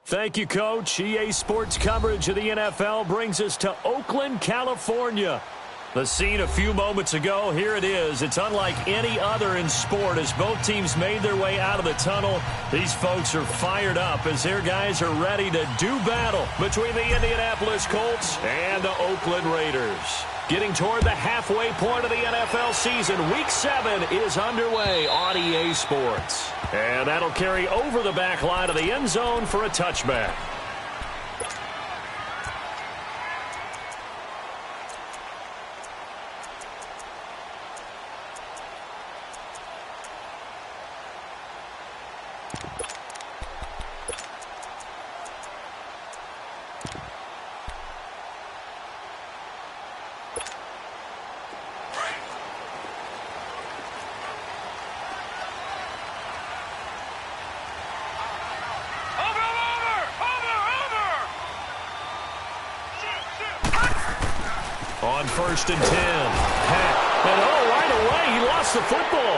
Thank you, Coach. EA Sports coverage of the NFL brings us to Oakland, California. The scene a few moments ago, here it is. It's unlike any other in sport as both teams made their way out of the tunnel. These folks are fired up as their guys are ready to do battle between the Indianapolis Colts and the Oakland Raiders. Getting toward the halfway point of the NFL season, Week 7 is underway on EA Sports. And that'll carry over the back line of the end zone for a touchback. On 1st and 10. And right away, he lost the football.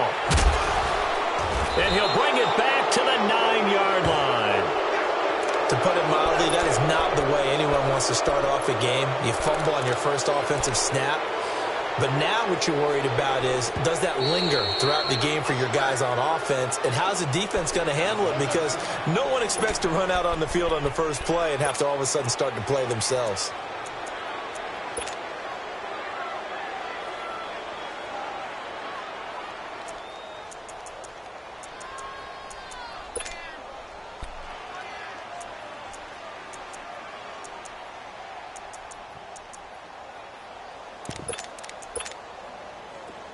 And he'll bring it back to the 9-yard line. To put it mildly, that is not the way anyone wants to start off a game. You fumble on your first offensive snap. But now what you're worried about is, does that linger throughout the game for your guys on offense? And how's the defense going to handle it? Because no one expects to run out on the field on the first play and have to all of a sudden start to play themselves.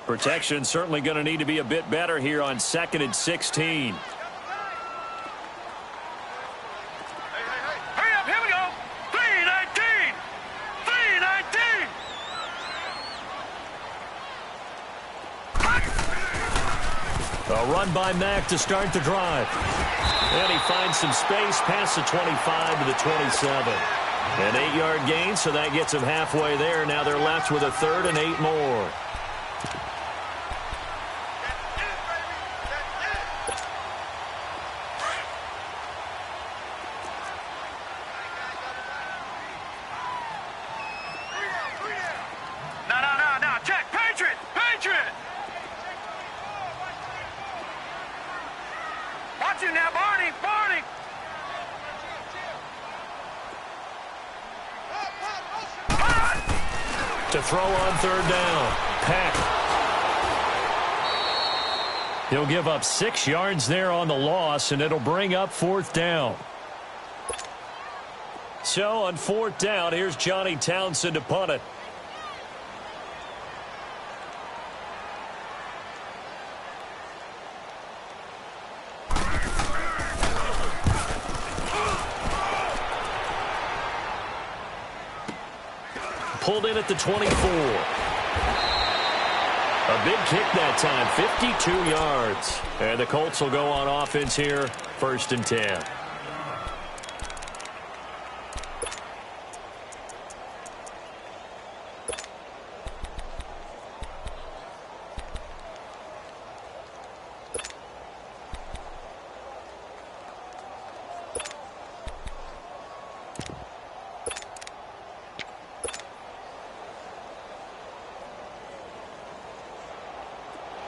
Protection certainly going to need to be a bit better here on 2nd and 16. Hurry up, here we go. 3-19. 3-19. A run by Mack to start the drive. And he finds some space past the 25 to the 27. An 8-yard gain, so that gets him halfway there. Now they're left with a 3rd and 8 more. To throw on 3rd down. Peck. He'll give up 6 yards there on the loss, and it'll bring up 4th down. So on 4th down, here's Johnny Townsend to punt it. Pulled in at the 24. A big kick that time, 52 yards. And the Colts will go on offense here, 1st and 10.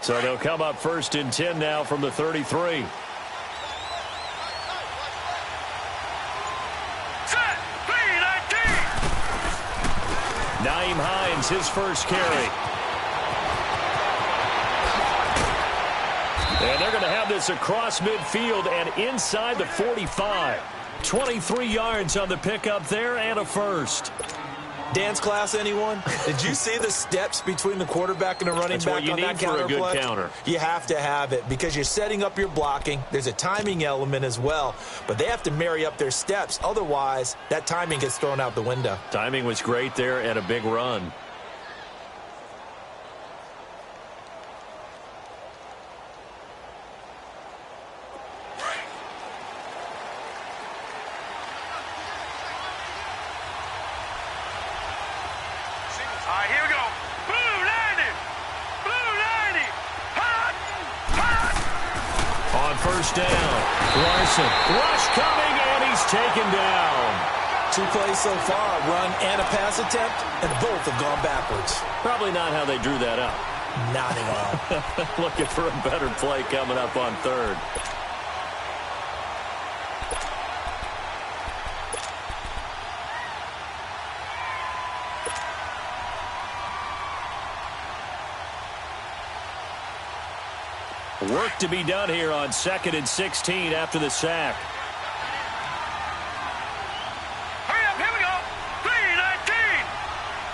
So they'll come up 1st and 10 now from the 33. Set, 3-19. Nyheim Hines, his first carry. And they're going to have this across midfield and inside the 45. 23 yards on the pickup there and a first. Dance class, anyone? Did you see the steps between the quarterback and the running back on that counter for a good play? counter. You have to have it because you're setting up your blocking. There's a timing element as well, but they have to marry up their steps. Otherwise, that timing gets thrown out the window. Timing was great there and a big run. All right, here we go. Blue 90. Blue 90. Hot. Hot. On first down. Larson, rush coming, and he's taken down. 2 plays so far, a run and a pass attempt, and both have gone backwards. Probably not how they drew that up. Not at all. Looking for a better play coming up on third. Work to be done here on 2nd and 16 after the sack. Hurry up, here we go. 3-19.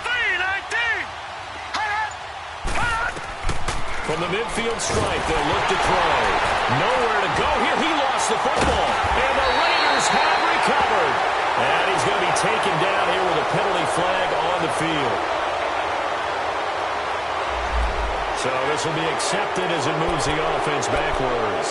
3-19. From the midfield stripe, they'll look to throw. Nowhere to go here. He lost the football. And the Raiders have recovered. And he's going to be taken down here with a penalty flag on the field. So this will be accepted as it moves the offense backwards.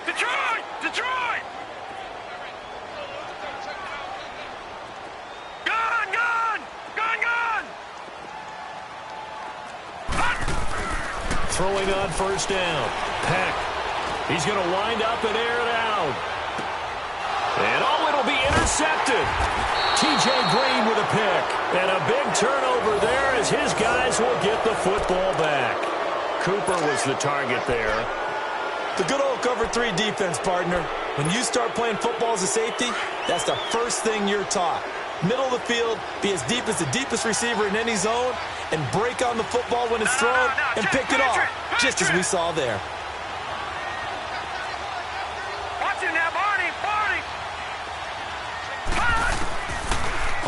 Detroit! Detroit! Gone! Gone! Gone! Gone! Throwing on first down. Peck. He's going to wind up and air it out. And oh, it'll be intercepted. T.J. Green with a pick. And a big turnover there as his guys will get the football back. Cooper was the target there. The good old cover 3 defense, partner. When you start playing football as a safety, that's the first thing you're taught. Middle of the field, be as deep as the deepest receiver in any zone, and break on the football when it's thrown and pick it off, just as we saw there. Watch it now, Barney! Barney!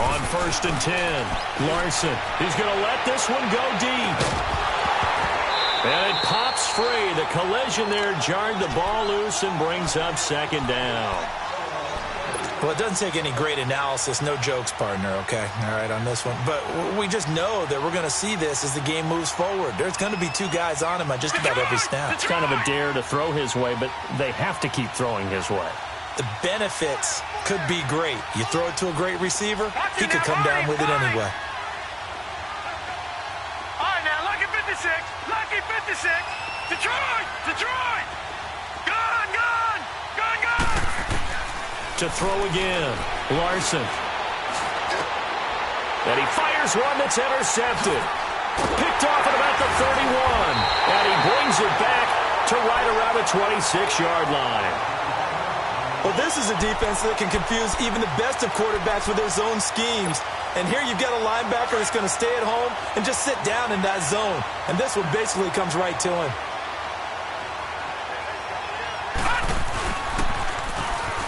On 1st and 10, Larson. He's going to let this one go deep. And it pops free. The collision there jarred the ball loose and brings up 2nd down. Well, it doesn't take any great analysis. No jokes, partner, okay? All right, on this one. But we just know that we're going to see this as the game moves forward. There's going to be 2 guys on him on just about every snap. It's kind of a dare to throw his way, but they have to keep throwing his way. The benefits could be great. You throw it to a great receiver, he could come down with it anyway. All right, now, lucky 56. Lucky 56. Detroit! Detroit! Gone! Gone! Gone! Gone! To throw again, Larson. And he fires one that's intercepted. Picked off at about the 31. And he brings it back to right around the 26-yard line. Well, this is a defense that can confuse even the best of quarterbacks with their zone schemes. And here you've got a linebacker that's going to stay at home and just sit down in that zone. And this one basically comes right to him.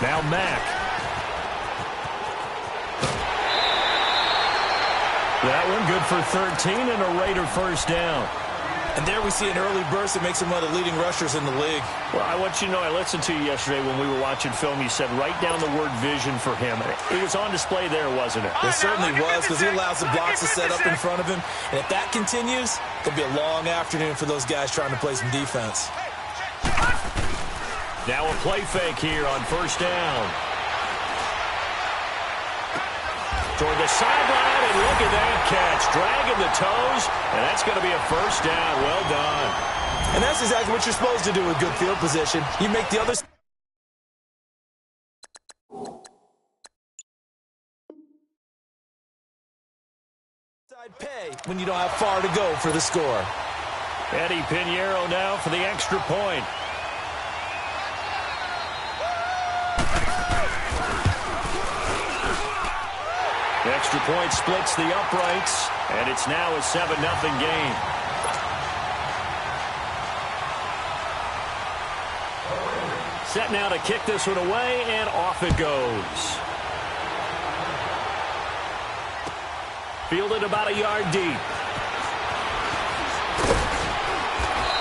Now Mack. That one good for 13 and a Raider first down. And there we see an early burst that makes him one of the leading rushers in the league. Well, I want you to know, I listened to you yesterday when we were watching film. You said write down the word vision for him. It was on display there, wasn't it? It certainly was, because he allows the blocks to set up in front of him. And if that continues, it'll be a long afternoon for those guys trying to play some defense. Now a play fake here on first down. Toward the sideline, and look at that catch. Dragging the toes, and that's going to be a first down. Well done. And that's exactly what you're supposed to do with good field position. You make the other side pay when you don't have far to go for the score. Eddie Pinheiro now for the extra point. The extra point splits the uprights, and it's now a 7-0 game. Set now to kick this one away, and off it goes. Fielded about a yard deep.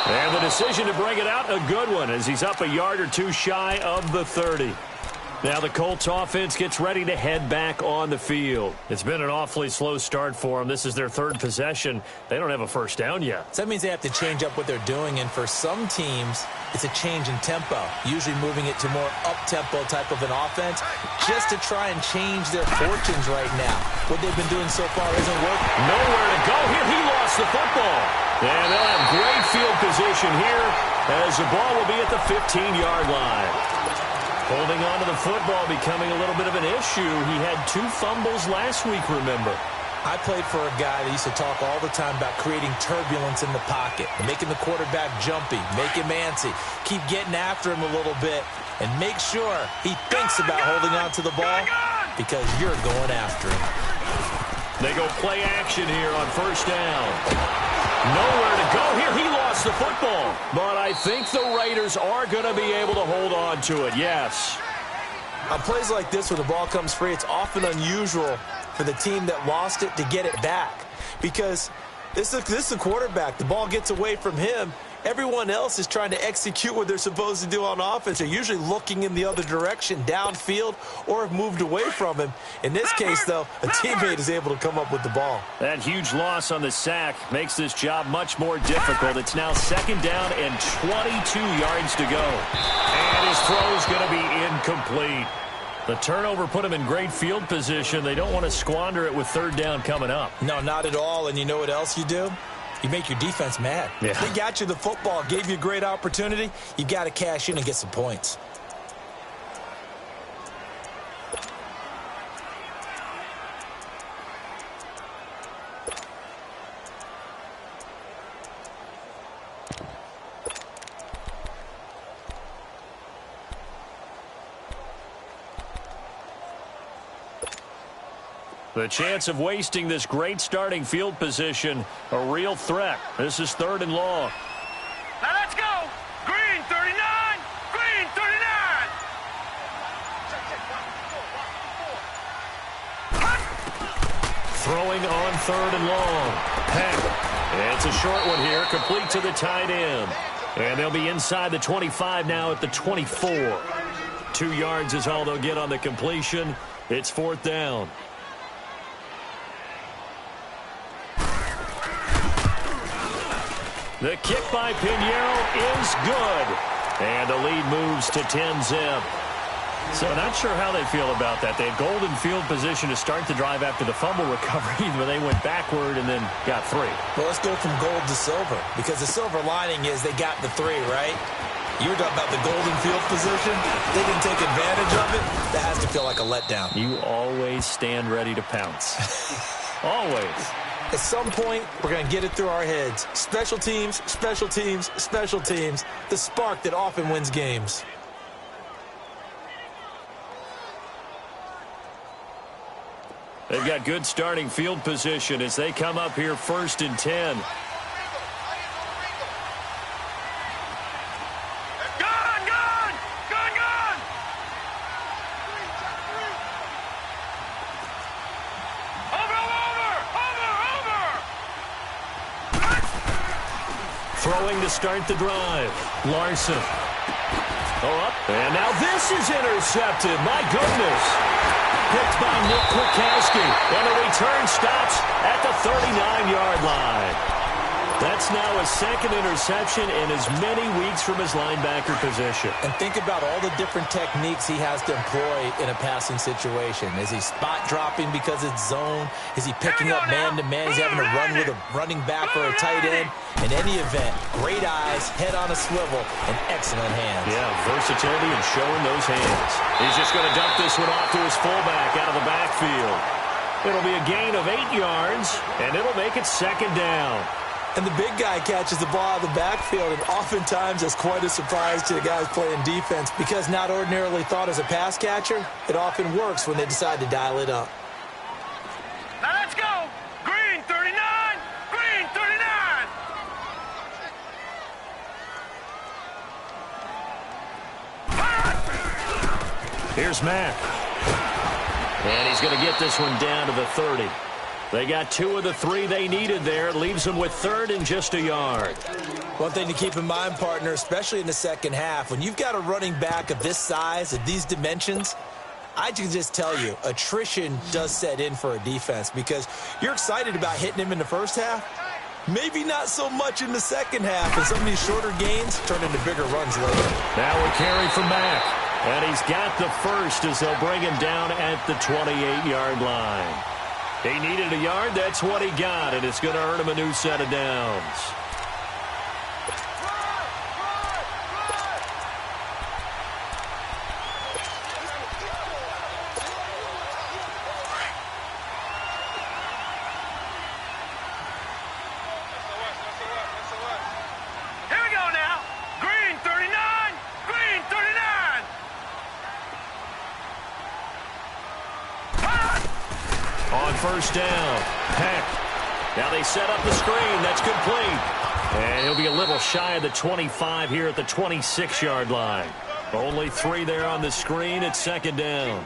And the decision to bring it out, a good one, as he's up a yard or two shy of the 30. Now the Colts offense gets ready to head back on the field. It's been an awfully slow start for them. This is their third possession. They don't have a first down yet. So that means they have to change up what they're doing, and for some teams, it's a change in tempo, usually moving it to more up-tempo type of an offense just to try and change their fortunes right now. What they've been doing so far isn't working. Nowhere to go here. He lost the football. And they'll have great field position here as the ball will be at the 15-yard line. Holding on to the football becoming a little bit of an issue. He had 2 fumbles last week, remember. I played for a guy that used to talk all the time about creating turbulence in the pocket, making the quarterback jumpy, make him antsy, keep getting after him a little bit, and make sure he thinks about holding on to the ball because you're going after him. They go play action here on first down. Nowhere to go here. He lost the football. But I think the Raiders are going to be able to hold on to it, yes. On plays like this where the ball comes free, it's often unusual for the team that lost it to get it back. Because this is the quarterback. The ball gets away from him. Everyone else is trying to execute what they're supposed to do on offense. They're usually looking in the other direction, downfield, or have moved away from him. In this case, though, a teammate is able to come up with the ball. That huge loss on the sack makes this job much more difficult. It's now second down and 22 yards to go. And his throw is going to be incomplete. The turnover put him in great field position. They don't want to squander it with third down coming up. No, not at all. And you know what else you do? You make your defense mad. Yeah. They got you the football, gave you a great opportunity. You got to cash in and get some points. The chance of wasting this great starting field position, a real threat. This is third and long. Now let's go. Green 39. Green 39. Throwing on third and long. Peck. It's a short one here, complete to the tight end. And they'll be inside the 25 now at the 24. 2 yards is all they'll get on the completion. It's fourth down. The kick by Pinheiro is good. And the lead moves to 10-zip. So not sure how they feel about that. They had golden field position to start the drive after the fumble recovery, but they went backward and then got 3. Well, let's go from gold to silver, because the silver lining is they got the 3, right? You were talking about the golden field position. They didn't take advantage of it. That has to feel like a letdown. You always stand ready to pounce. Always. At some point, we're going to get it through our heads. Special teams, special teams, special teams. The spark that often wins games. They've got good starting field position as they come up here first and 10. Throwing to start the drive. Larson. Up. And now this is intercepted. My goodness. Picked by Nick Kwiatkowski. And the return stops at the 39-yard line. That's now a second interception in as many weeks from his linebacker position. And think about all the different techniques he has to employ in a passing situation. Is he spot dropping because it's zone? Is he picking up man-to-man? Is he having to run with a running back or a tight end? In any event, great eyes, head on a swivel, and excellent hands. Yeah, versatility and showing those hands. He's just going to dump this one off to his fullback out of the backfield. It'll be a gain of 8 yards, and it'll make it second down. And the big guy catches the ball out of the backfield, and oftentimes it's quite a surprise to the guys playing defense because not ordinarily thought as a pass catcher, it often works when they decide to dial it up. Now let's go. Green 39. Green 39. Here's Mack. And he's going to get this one down to the 30. They got 2 of the 3 they needed there. It leaves them with 3rd and just a yard. One thing to keep in mind, partner, especially in the second half, when you've got a running back of this size, of these dimensions, I can just tell you, attrition does set in for a defense because you're excited about hitting him in the first half. Maybe not so much in the second half, and some of these shorter gains turn into bigger runs later. Now a carry from Mack, and he's got the first as they'll bring him down at the 28-yard line. He needed a yard. That's what he got, and it's going to earn him a new set of downs. Here we go now. Green 39. Green 39. On first down, Peck. Now they set up the screen. That's complete. And he'll be a little shy of the 25 here at the 26-yard line. Only 3 there on the screen at second down.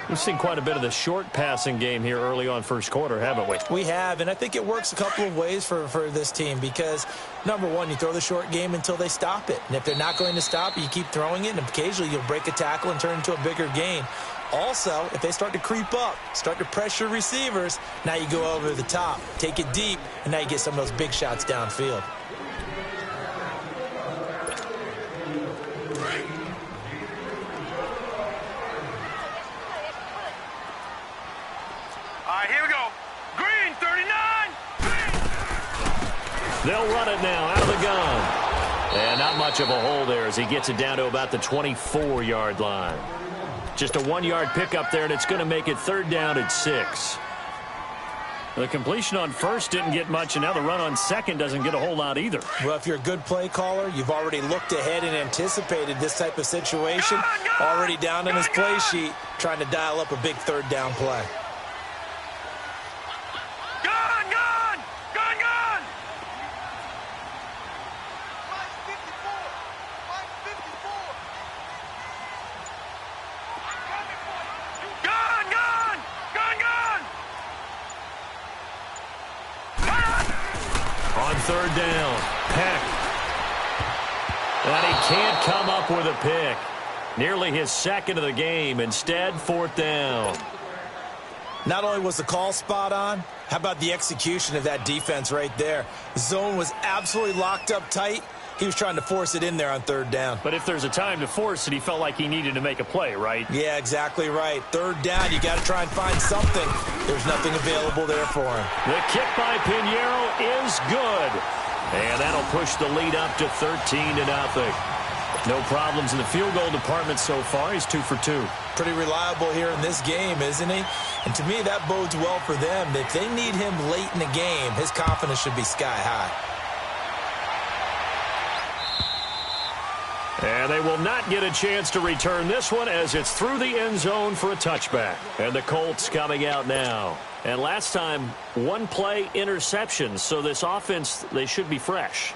We've seen quite a bit of the short passing game here early on first quarter, haven't we? We have, and I think it works a couple of ways for this team because, number one, you throw the short game until they stop it. And if they're not going to stop it, you keep throwing it, and occasionally you'll break a tackle and turn it into a bigger gain. Also, if they start to creep up, start to pressure receivers, now you go over the top, take it deep, and now you get some of those big shots downfield. All right, here we go. Green 39. They'll run it now out of the gun. And not much of a hole there as he gets it down to about the 24-yard line. Just a 1-yard pickup there, and it's going to make it 3rd down at 6. The completion on first didn't get much, and now the run on second doesn't get a whole lot either. Well, if you're a good play caller, you've already looked ahead and anticipated this type of situation. Already down in his play sheet, trying to dial up a big 3rd down play. Gun, gun, gun, gun. Gun, gun, gun, gun. On 3rd down, Peck. And he can't come up with a pick. Nearly his 2nd of the game. Instead, 4th down. Not only was the call spot on, how about the execution of that defense right there? The zone was absolutely locked up tight. He was trying to force it in there on 3rd down. But if there's a time to force it, he felt like he needed to make a play, right? Yeah, exactly right. 3rd down, you got to try and find something. There's nothing available there for him. The kick by Pinheiro is good. And that'll push the lead up to 13-0. No problems in the field goal department so far. He's 2 for 2. Pretty reliable here in this game, isn't he? And to me, that bodes well for them. If they need him late in the game, his confidence should be sky high. And they will not get a chance to return this one as it's through the end zone for a touchback. And the Colts coming out now. And last time, 1-play interception. So this offense, they should be fresh.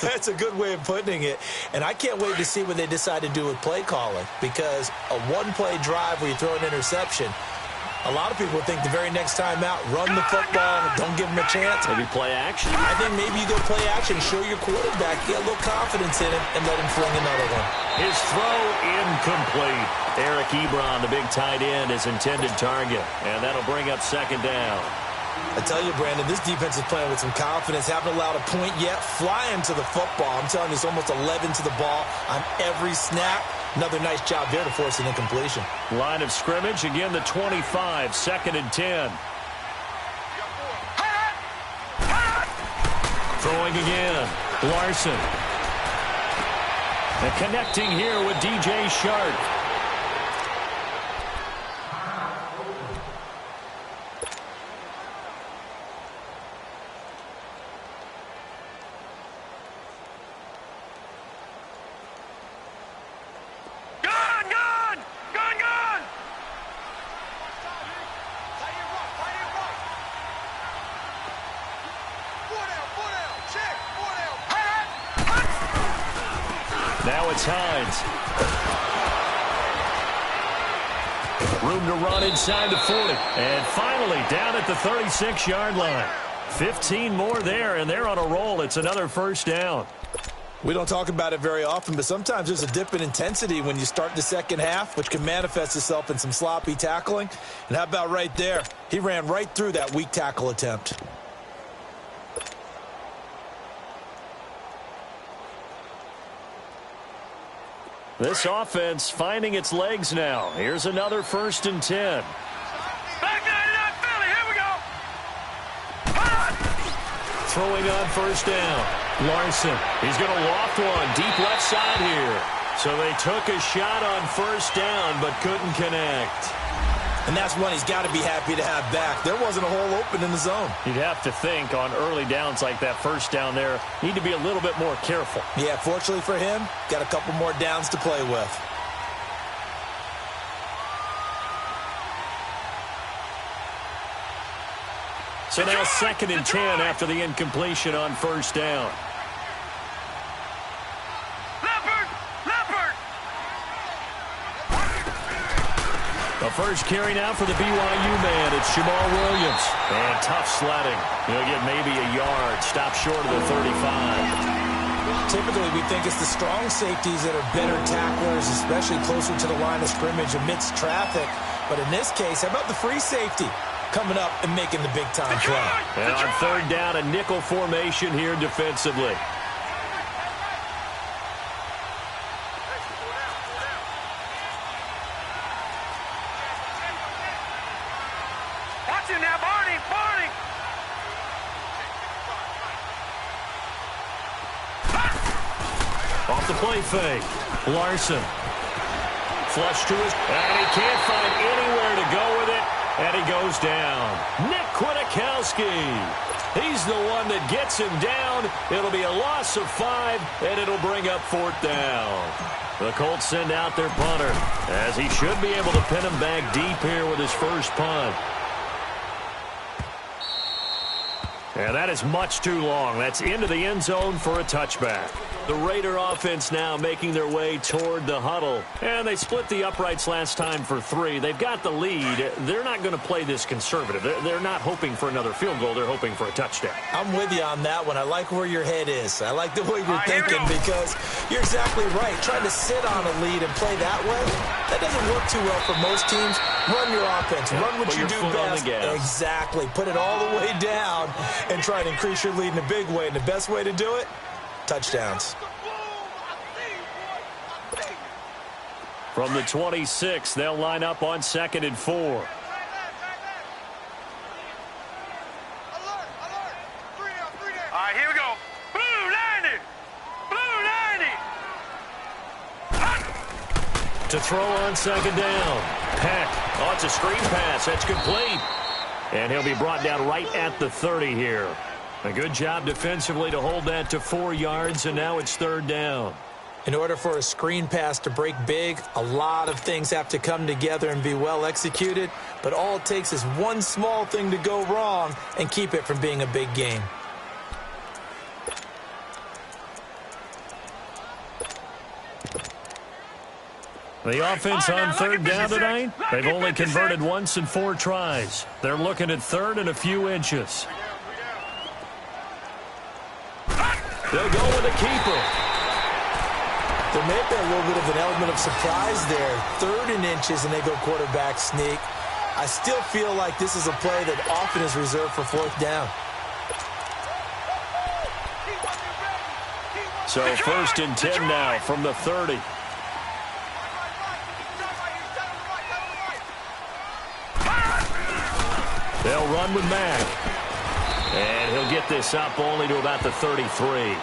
That's a good way of putting it. And I can't wait to see what they decide to do with play calling. Because a 1-play drive where you throw an interception, a lot of people think the very next time out, run the football, don't give them a chance. Maybe play action? I think maybe you go play action, show your quarterback, get a little confidence in him, and let him fling another one. His throw incomplete. Eric Ebron, the big tight end, his intended target. And that'll bring up 2nd down. I tell you, Brandon, this defense is playing with some confidence. Haven't allowed a point yet. Flying to the football. I'm telling you, it's almost 11 to the ball on every snap. Another nice job there to force an incompletion. Line of scrimmage, again the 25, 2nd and 10. Throwing again, Larson. And connecting here with DJ Shark. Now it's Hines. Room to run inside the 40. And finally down at the 36-yard line. 15 more there, and they're on a roll. It's another first down. We don't talk about it very often, but sometimes there's a dip in intensity when you start the second half, which can manifest itself in some sloppy tackling. And how about right there? He ran right through that weak tackle attempt. This offense finding its legs now. Here's another 1st and 10. Back 99 Philly, here we go. Throwing on 1st down. Larson, he's going to loft one deep left side here. So they took a shot on 1st down but couldn't connect. And that's one he's got to be happy to have back. There wasn't a hole open in the zone. You'd have to think on early downs like that 1st down there, need to be a little bit more careful. Yeah, fortunately for him, got a couple more downs to play with. So now 2nd and 10 after the incompletion on 1st down. The first carry now for the BYU man. It's Jamal Williams. And tough sledding. He'll get maybe a yard. Stop short of the 35. Typically, we think it's the strong safeties that are better tacklers, especially closer to the line of scrimmage amidst traffic. But in this case, how about the free safety coming up and making the big-time play? And on 3rd down, a nickel formation here defensively. Now, Barney. Off the play fake. Larson. Flush to his... And he can't find anywhere to go with it. And he goes down. Nick Kwiatkowski. He's the one that gets him down. It'll be a loss of 5, and it'll bring up 4th down. The Colts send out their punter, as he should be able to pin him back deep here with his first punt. And that is much too long. That's into the end zone for a touchback. The Raider offense now making their way toward the huddle. And they split the uprights last time for 3. They've got the lead. They're not going to play this conservative. They're not hoping for another field goal. They're hoping for a touchdown. I'm with you on that one. I like where your head is. I like the way you're thinking because you're exactly right. Trying to sit on a lead and play that way, that doesn't work too well for most teams. Run your offense. Run what you do best. Exactly. Put it all the way down and try to increase your lead in a big way. And the best way to do it, touchdowns. From the 26, they'll line up on 2nd and 4. All right, here we go. Blue 90. Blue 90. To throw on 2nd down. Peck. Oh, it's a screen pass. That's complete. And he'll be brought down right at the 30 here. A good job defensively to hold that to 4 yards, and now it's 3rd down. In order for a screen pass to break big, a lot of things have to come together and be well executed, but all it takes is one small thing to go wrong and keep it from being a big game. The offense on 3rd down tonight, they've only converted once in 4 tries. They're looking at 3rd and a few inches. They'll go with a keeper. There may be a little bit of an element of surprise there. 3rd and inches, and they go quarterback sneak. I still feel like this is a play that often is reserved for 4th down. So 1st and 10 now from the 30. They'll run with Mack. And he'll get this up only to about the 33.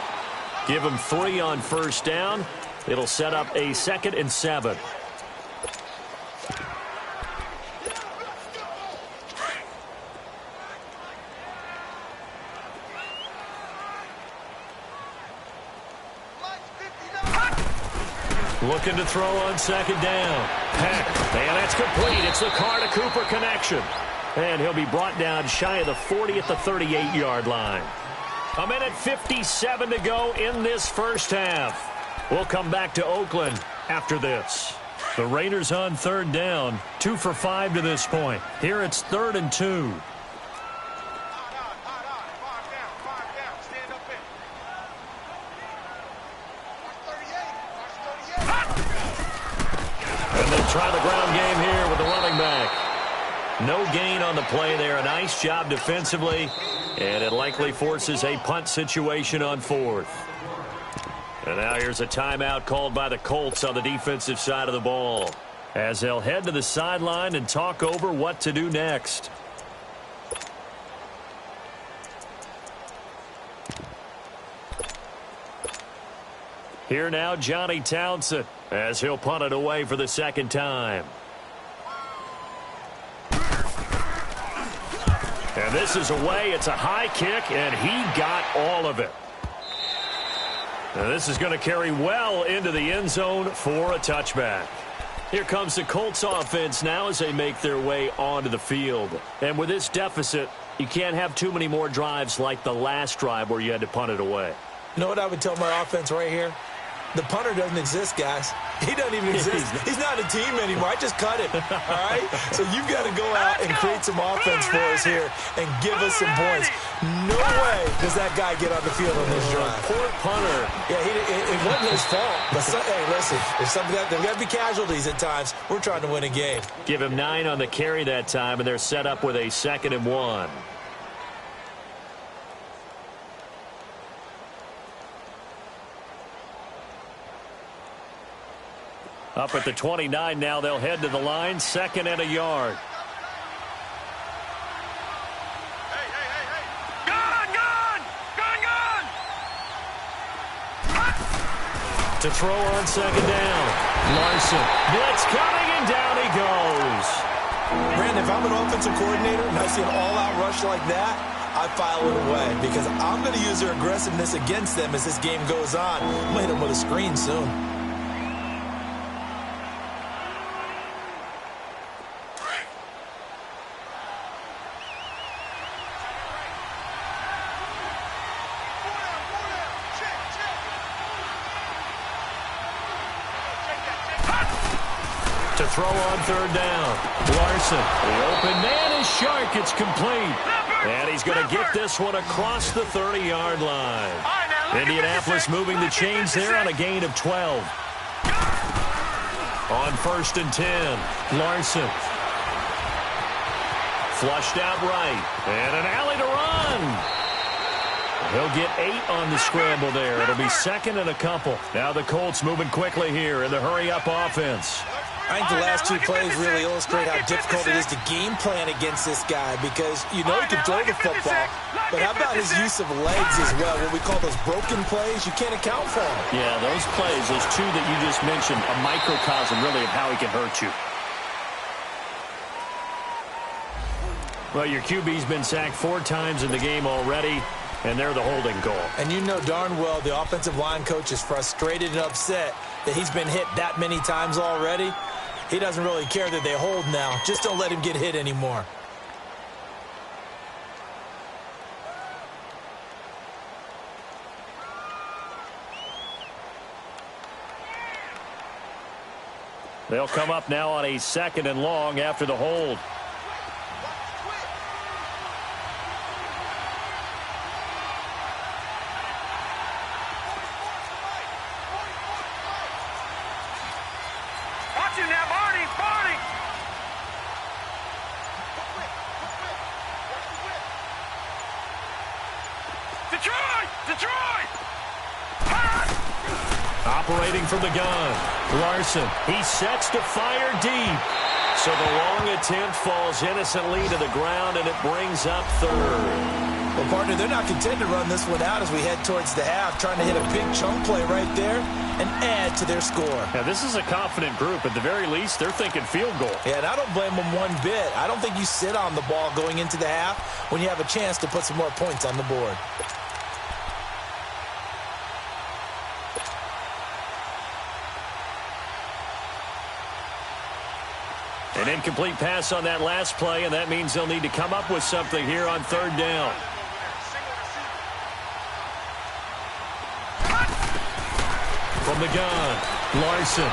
Give him 3 on 1st down. It'll set up a 2nd and 7. Looking to throw on 2nd down. Peck. And that's complete. It's the Carr-to-Cooper connection. And he'll be brought down shy of the 40 at the 38-yard line. 1:57 to go in this first half. We'll come back to Oakland after this. The Raiders on third down, 2 for 5 to this point. Here it's 3rd and 2. And they try the ground game here with the running back. No gain on the play there. A nice job defensively, and it likely forces a punt situation on 4th. And now here's a timeout called by the Colts on the defensive side of the ball, as they'll head to the sideline and talk over what to do next. Here now, Johnny Townsend, as he'll punt it away for the 2nd time. And this is away. It's a high kick, and he got all of it. Now this is going to carry well into the end zone for a touchback. Here comes the Colts offense now as they make their way onto the field. And with this deficit, you can't have too many more drives like the last drive where you had to punt it away. You know what I would tell my offense right here? The punter doesn't exist, guys. He doesn't even exist. He's not a team anymore. I just cut him, all right? So you've got to go out and create some offense for us here and give us some points. No way does that guy get on the field on this drive. Poor punter. Yeah, it wasn't his fault. But, hey, listen, there's got to be casualties at times. We're trying to win a game. Give him 9 on the carry that time, and they're set up with a 2nd and 1. Up at the 29 now, they'll head to the line, 2nd and a yard. Hey. Gone! To throw on 2nd down. Larson, blitz coming, and down he goes. Brandon, if I'm an offensive coordinator and I see an all-out rush like that, I file it away because I'm going to use their aggressiveness against them as this game goes on. I'm going to hit them with a screen soon. To throw on 3rd down. Larson, the open man is Shark. It's complete. And he's going to get this one across the 30-yard line. Indianapolis moving the chains there on a gain of 12. On 1st and 10, Larson. Flushed out right. And an alley to run. He'll get 8 on the scramble there. It'll be 2nd and a couple. Now the Colts moving quickly here in the hurry-up offense. I think the last 2 plays really illustrate how difficult it is to game plan against this guy because you know he can throw the football, but how about his use of legs as well? What we call those broken plays, you can't account for them. Yeah, those plays, those 2 that you just mentioned, a microcosm really of how he can hurt you. Well, your QB's been sacked 4 times in the game already, and they're the holding call. And you know darn well the offensive line coach is frustrated and upset that he's been hit that many times already. He doesn't really care that they hold now. Just don't let him get hit anymore. They'll come up now on a 2nd and long after the hold. Detroit! Operating from the gun. Larson, he sets to fire deep. So the long attempt falls innocently to the ground, and it brings up 3rd. Well, partner, they're not content to run this one out as we head towards the half, trying to hit a big chunk play right there and add to their score. Now, this is a confident group. At the very least, they're thinking field goal. Yeah, and I don't blame them one bit. I don't think you sit on the ball going into the half when you have a chance to put some more points on the board. An incomplete pass on that last play, and that means they'll need to come up with something here on 3rd down. From the gun, Larson.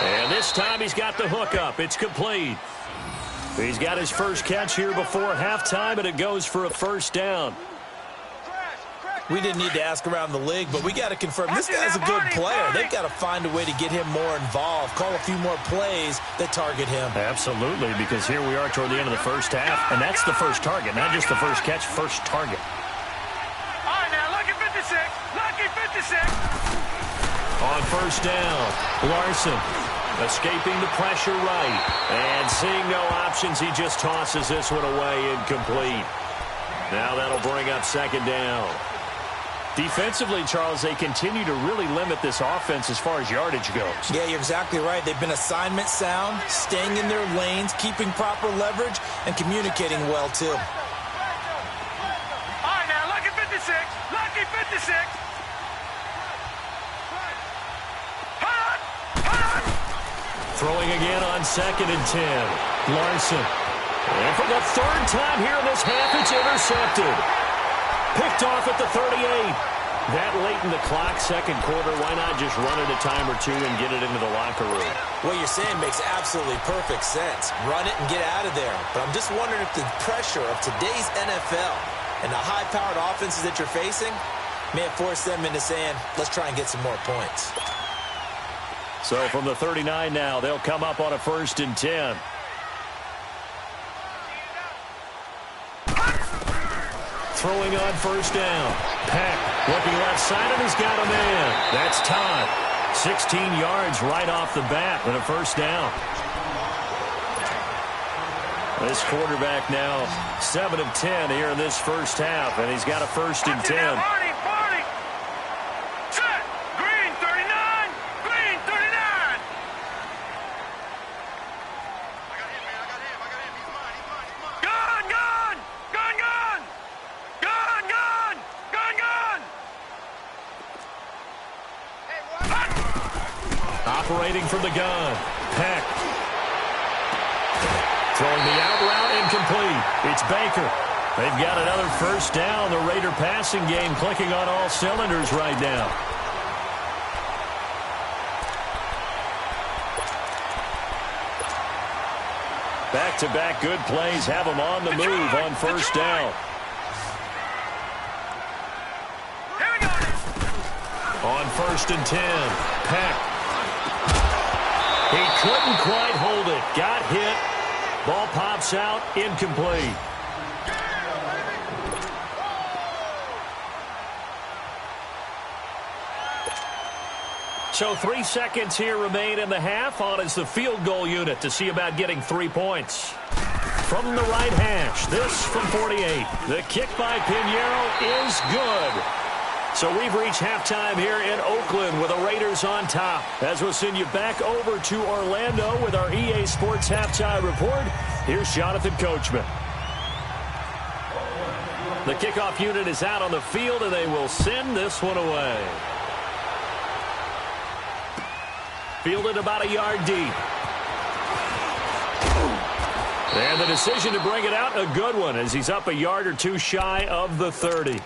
And this time he's got the hook up. It's complete. He's got his first catch here before halftime, and it goes for a first down. We didn't need to ask around the league, but we got to confirm this guy's a good player. They've got to find a way to get him more involved, call a few more plays that target him. Absolutely, because here we are toward the end of the first half, and that's the first target, not just the first catch, first target. All right, now, lucky 56. Lucky 56. On first down, Larson escaping the pressure right, and seeing no options, he just tosses this one away, incomplete. Now that'll bring up second down. Defensively, Charles, they continue to really limit this offense as far as yardage goes. Yeah, you're exactly right. They've been assignment sound, staying in their lanes, keeping proper leverage, and communicating well, too. All right, now, lucky 56. Lucky 56. Throwing again on 2nd and 10. Larson. And for the third time here in this half, it's intercepted. Picked off at the 38. That late in the clock, second quarter, why not just run it a time or two and get it into the locker room? What you're saying makes absolutely perfect sense. Run it and get out of there. But I'm just wondering if the pressure of today's NFL and the high-powered offenses that you're facing may have forced them into saying, let's try and get some more points. So from the 39 now, they'll come up on a 1st and 10. Throwing on first down. Peck looking left side, and he's got a man. That's Todd. 16 yards right off the bat with a first down. This quarterback now 7 of 10 here in this first half, and he's got a 1st and 10. Set. Green 39. Green 39. I got him, man. I got him. He's mine. Gun. Operating from the gun. Peck. Throwing the out route, incomplete. It's Baker. They've got another first down. The Raider passing game clicking on all cylinders right now. Back-to-back good plays have them on the move on first down. Here we go. On 1st and 10, Peck. He couldn't quite hold it. Got hit. Ball pops out. Incomplete. So 3 seconds here remain in the half. On is the field goal unit to see about getting 3 points. From the right hash, this from 48. The kick by Pinheiro is good. So we've reached halftime here in Oakland with the Raiders on top. As we'll send you back over to Orlando with our EA Sports Halftime Report, here's Jonathan Coachman. The kickoff unit is out on the field, and they will send this one away. Fielded about a yard deep. And the decision to bring it out, a good one, as he's up a yard or two shy of the 30.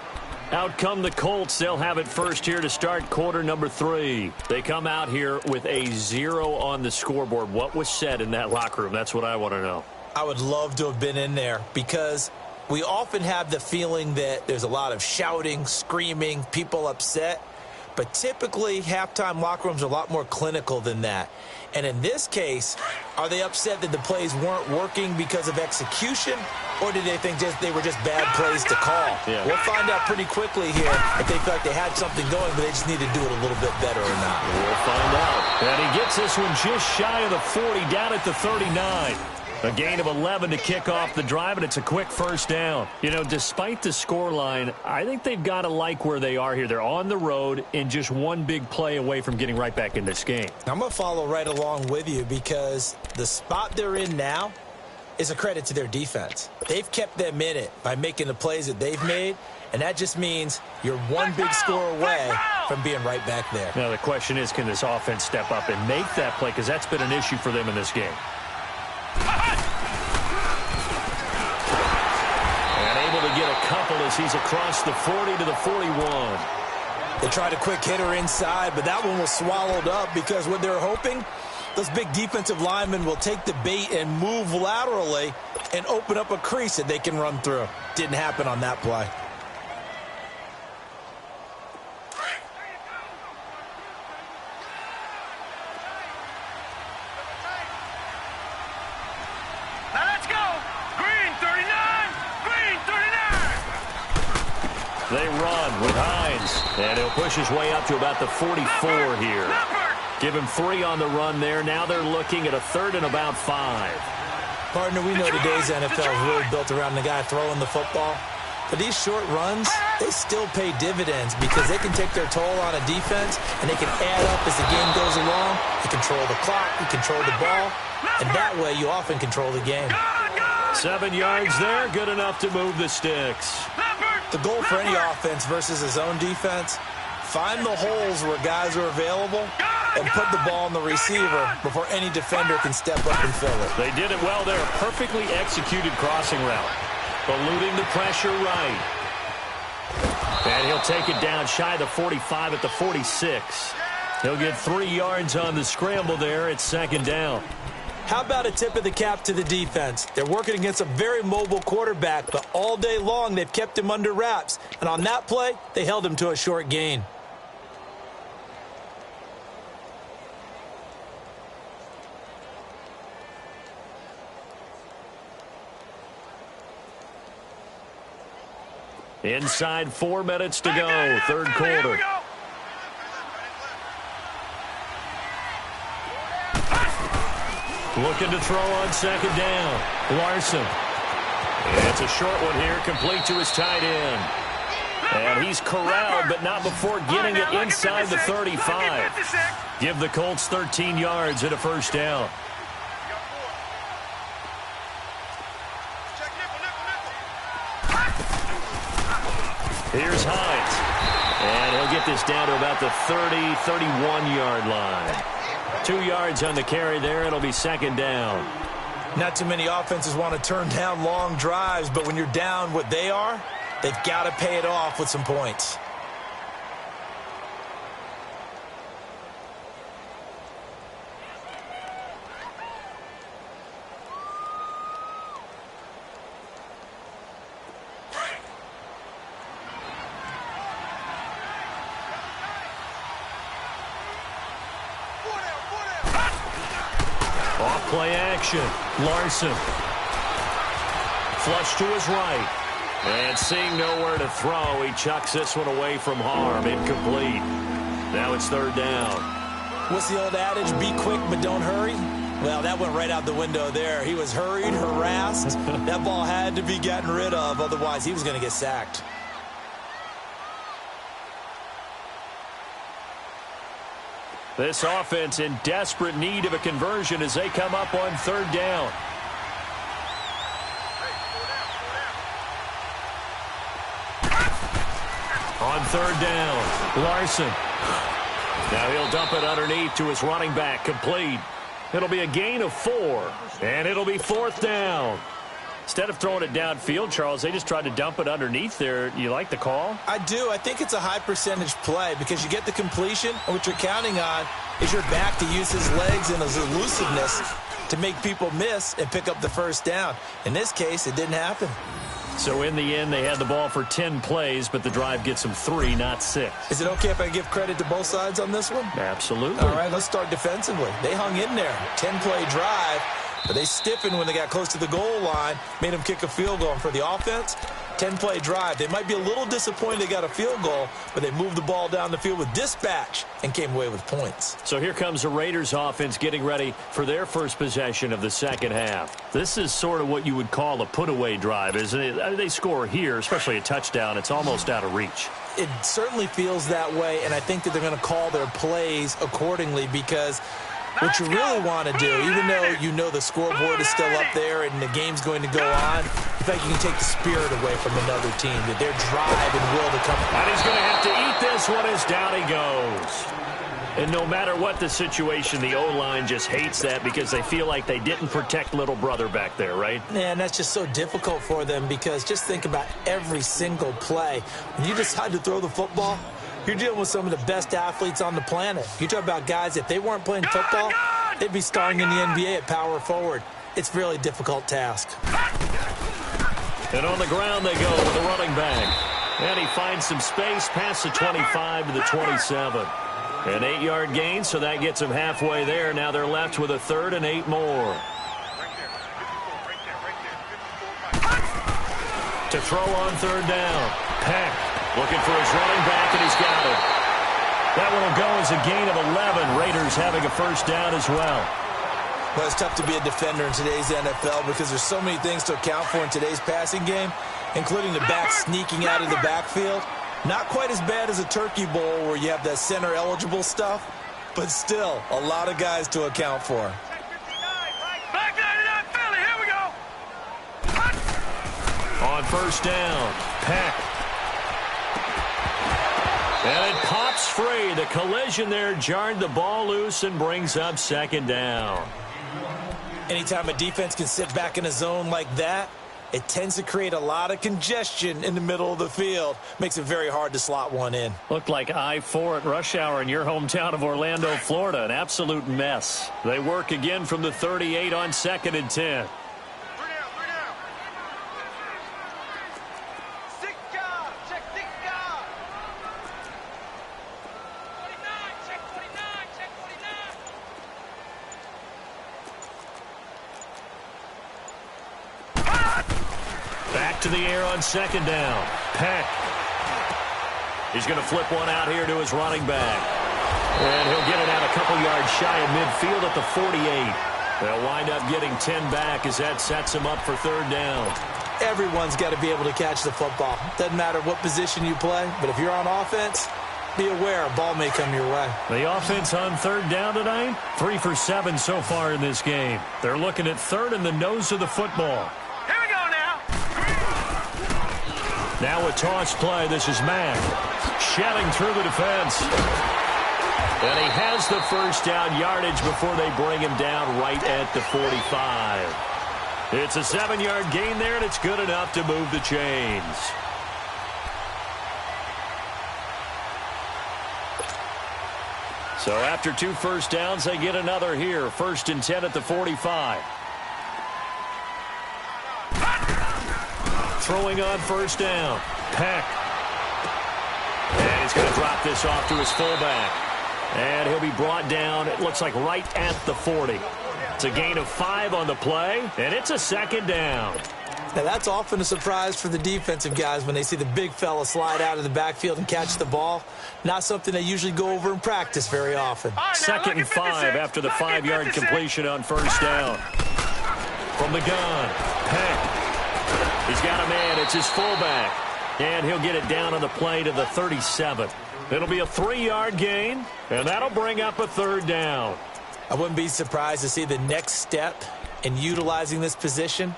Out come the Colts. They'll have it first here to start quarter number 3. They come out here with a 0 on the scoreboard. What was said in that locker room? That's what I want to know. I would love to have been in there because we often have the feeling that there's a lot of shouting, screaming, people upset. But typically, halftime locker rooms are a lot more clinical than that. And in this case, are they upset that the plays weren't working because of execution, or did they think they were just bad plays to call? Yeah. We'll find out pretty quickly here if they feel like they had something going, but they just need to do it a little bit better or not. We'll find out. And he gets this one just shy of the 40, down at the 39. A gain of 11 to kick off the drive, and it's a quick first down. You know, despite the scoreline, I think they've got to like where they are here. They're on the road and just one big play away from getting right back in this game. I'm going to follow right along with you because the spot they're in now is a credit to their defense. They've kept them in it by making the plays that they've made, and that just means you're one big score away from being right back there. Now, the question is, can this offense step up and make that play? Because that's been an issue for them in this game. And able to get a couple as he's across the 40 to the 41. They tried a quick hitter inside, but that one was swallowed up because what they're hoping Those big defensive linemen will take the bait and move laterally and open up a crease that they can run through. Didn't happen on that play. Now let's go. Green 39. Green 39. They run with Hines, and he'll push his way up to about the 44 here. Give him 3 on the run there. Now they're looking at a 3rd and about 5. Partner, we know today's NFL is really built around the guy throwing the football. But these short runs, they still pay dividends because they can take their toll on a defense, and they can add up as the game goes along. You control the clock, you control the ball, and that way you often control the game. 7 yards there, good enough to move the sticks. The goal for any offense versus his own defense, find the holes where guys are available and put the ball on the receiver before any defender can step up and fill it. They did it well there. Perfectly executed crossing route. Eluding the pressure right. And he'll take it down shy of the 45 at the 46. He'll get 3 yards on the scramble there. It's 2nd down. How about a tip of the cap to the defense? They're working against a very mobile quarterback, but all day long they've kept him under wraps. And on that play, they held him to a short gain. Inside 4 minutes to go, 3rd quarter. Looking to throw on 2nd down. Larson. It's a short one here, complete to his tight end. And he's corralled, but not before getting it inside the 35. Give the Colts 13 yards and a 1st down. Here's Hines. And he'll get this down to about the 30, 31-yard line. 2 yards on the carry there. It'll be 2nd down. Not too many offenses want to turn down long drives, but when you're down what they are, they've got to pay it off with some points. Play action. Larson. Flush to his right. And seeing nowhere to throw, he chucks this one away from harm. Incomplete. Now it's 3rd down. What's the old adage? Be quick, but don't hurry? Well, that went right out the window there. He was hurried, harassed. That ball had to be gotten rid of. Otherwise, he was going to get sacked. This offense in desperate need of a conversion as they come up on 3rd down. On 3rd down, Larson. Now he'll dump it underneath to his running back, complete. It'll be a gain of 4, and it'll be 4th down. Instead of throwing it downfield, Charles, they just tried to dump it underneath there. You like the call? I do. I think it's a high percentage play because you get the completion, and what you're counting on is your back to use his legs and his elusiveness to make people miss and pick up the 1st down. In this case, it didn't happen. So in the end, they had the ball for 10 plays, but the drive gets them 3, not 6. Is it okay if I give credit to both sides on this one? Absolutely. All right, let's start defensively. They hung in there. 10-play drive. But they stiffened when they got close to the goal line, made them kick a field goal. And for the offense, 10-play drive. They might be a little disappointed they got a field goal, but they moved the ball down the field with dispatch and came away with points. So here comes the Raiders offense getting ready for their first possession of the 2nd half. This is sort of what you would call a put-away drive, isn't it? They score here, especially a touchdown. It's almost out of reach. It certainly feels that way, and I think that they're going to call their plays accordingly because what you really want to do, even though you know the scoreboard is still up there and the game's going to go on, in fact, you can take the spirit away from another team, that their drive and will to come. And he's going to have to eat this one as down he goes. And no matter what the situation, the O-line just hates that because they feel like they didn't protect little brother back there, right? Man, that's just so difficult for them because just think about every single play. When you decide to throw the football, you're dealing with some of the best athletes on the planet. You talk about guys, if they weren't playing football, They'd be starring in the NBA at power forward. It's a really difficult task. And on the ground they go with the running back. And he finds some space past the 25 to the 27. An 8-yard gain, so that gets him halfway there. Now they're left with a 3rd and 8 more. To throw on 3rd down. Peck looking for his running back, and he's got it. That one will go as a gain of 11. Raiders having a 1st down as well. Well, it's tough to be a defender in today's NFL because there's so many things to account for in today's passing game, including the back sneaking out of the backfield. Not quite as bad as a turkey bowl where you have that center-eligible stuff, but still a lot of guys to account for. Back 99, Philly, here we go. On 1st down, Peck. And it pops free. The collision there jarred the ball loose and brings up 2nd down. Anytime a defense can sit back in a zone like that, it tends to create a lot of congestion in the middle of the field. Makes it very hard to slot one in. Looked like I-4 at rush hour in your hometown of Orlando, Florida. An absolute mess. They work again from the 38 on 2nd and 10. To the air on 2nd down. Peck. He's going to flip one out here to his running back. And he'll get it out a couple yards shy of midfield at the 48. They'll wind up getting 10 back as that sets him up for 3rd down. Everyone's got to be able to catch the football. Doesn't matter what position you play, but if you're on offense, be aware a ball may come your way. The offense on 3rd down tonight, 3 for 7 so far in this game. They're looking at 3rd in the nose of the football. Now a toss play. This is Mack. Shelling through the defense. And he has the 1st down yardage before they bring him down right at the 45. It's a 7-yard gain there, and it's good enough to move the chains. So after 2 1st downs, they get another here. 1st and 10 at the 45. Throwing on 1st down. Peck. And he's going to drop this off to his fullback. And he'll be brought down, it looks like right at the 40. It's a gain of 5 on the play, and it's a 2nd down. Now, that's often a surprise for the defensive guys when they see the big fella slide out of the backfield and catch the ball. Not something they usually go over in practice very often. 2nd and 5 after the 5-yard completion on 1st down. From the gun, Peck. He's got a man. It's his fullback. And he'll get it down on the play to the 37. It'll be a 3-yard gain, and that'll bring up a 3rd down. I wouldn't be surprised to see the next step in utilizing this position